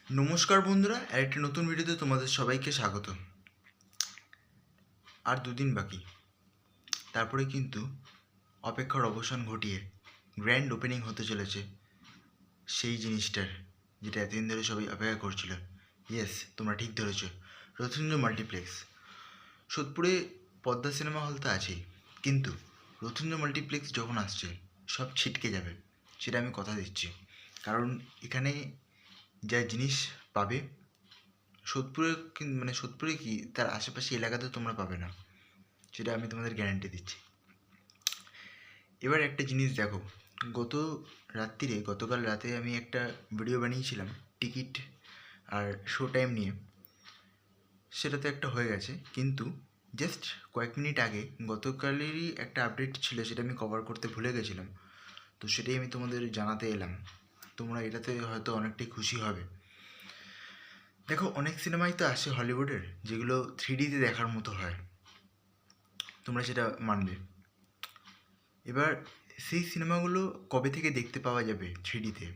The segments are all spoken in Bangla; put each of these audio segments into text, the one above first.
নমস্কার বন্ধুরা, আরেকটি নতুন ভিডিওতে তোমাদের সবাইকে স্বাগত। আর দুদিন বাকি, তারপরে কিন্তু অপেক্ষার অবসান ঘটিয়ে গ্র্যান্ড ওপেনিং হতে চলেছে সেই জিনিসটার, যেটা এতদিন ধরে সবাই অপেক্ষা করছিল। ইয়েস, তোমরা ঠিক ধরেছ, রথীন্দ্র মাল্টিপ্লেক্স। সোদপুরে পদ্মা সিনেমা হল তো আছেই, কিন্তু রথীন্দ্র মাল্টিপ্লেক্স যখন আসছে সব ছিটকে যাবে, সেটা আমি কথা দিচ্ছি। কারণ এখানে যা জিনিস পাবে সোদপুরে, সোদপুরে কি তার আশেপাশে এলাকাতে তোমরা পাবে না, সেটা আমি তোমাদের গ্যারান্টি দিচ্ছি। এবার একটা জিনিস দেখো, গতকাল রাতে আমি একটা ভিডিও বানিয়েছিলাম টিকিট আর শো টাইম নিয়ে, সেটাতে একটা হয়ে গেছে, কিন্তু জাস্ট কয়েক মিনিট আগে গতকালেরই একটা আপডেট ছিল, সেটা আমি কভার করতে ভুলে গেছিলাম। তো সেটাই আমি তোমাদের জানাতে এলাম, তোমরা এটাতে হয়তো অনেকটাই খুশি হবে। দেখো, অনেক সিনেমাই তো আসে হলিউডের, যেগুলো 3Dতে দেখার মতো হয়, তোমরা সেটা মানবে। এবার সেই সিনেমাগুলো কবে থেকে দেখতে পাওয়া যাবে 3Dতে,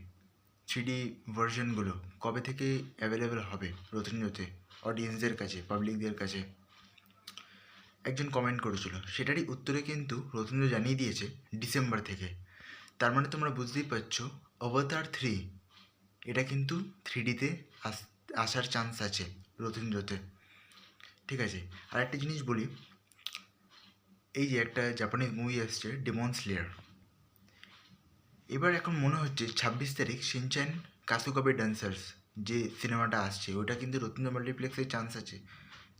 3D ভার্সনগুলো কবে থেকে অ্যাভেলেবেল হবে রথীন্দ্রতে অডিয়েন্সদের কাছে, পাবলিকদের কাছে? একজন কমেন্ট করেছিল, সেটারই উত্তরে কিন্তু রথীন্দ্র জানিয়ে দিয়েছে ডিসেম্বর থেকে। তার মানে তোমরা বুঝতেই পারছো, অবতার 3 এটা কিন্তু 3Dতে আসার চান্স আছে রথীন্দ্রতে। ঠিক আছে, আর একটা জিনিস বলি, এই যে একটা জাপানিজ মুভি আসছে ডেমন স্লেয়ার, এবার এখন মনে হচ্ছে 26 তারিখ শিনচ্যান কাসুকাবে ডান্সার্স যে সিনেমাটা আসছে, ওটা কিন্তু রথীন্দ্র মাল্টিপ্লেক্সের চান্স আছে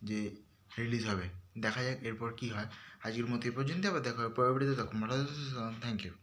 যে রিলিজ হবে। দেখা যাক এরপর কী হয়। আজকের মতো এই পর্যন্ত, আবার দেখা হবে পরের ভিডিওতে। তখন ভালো, থ্যাংক ইউ।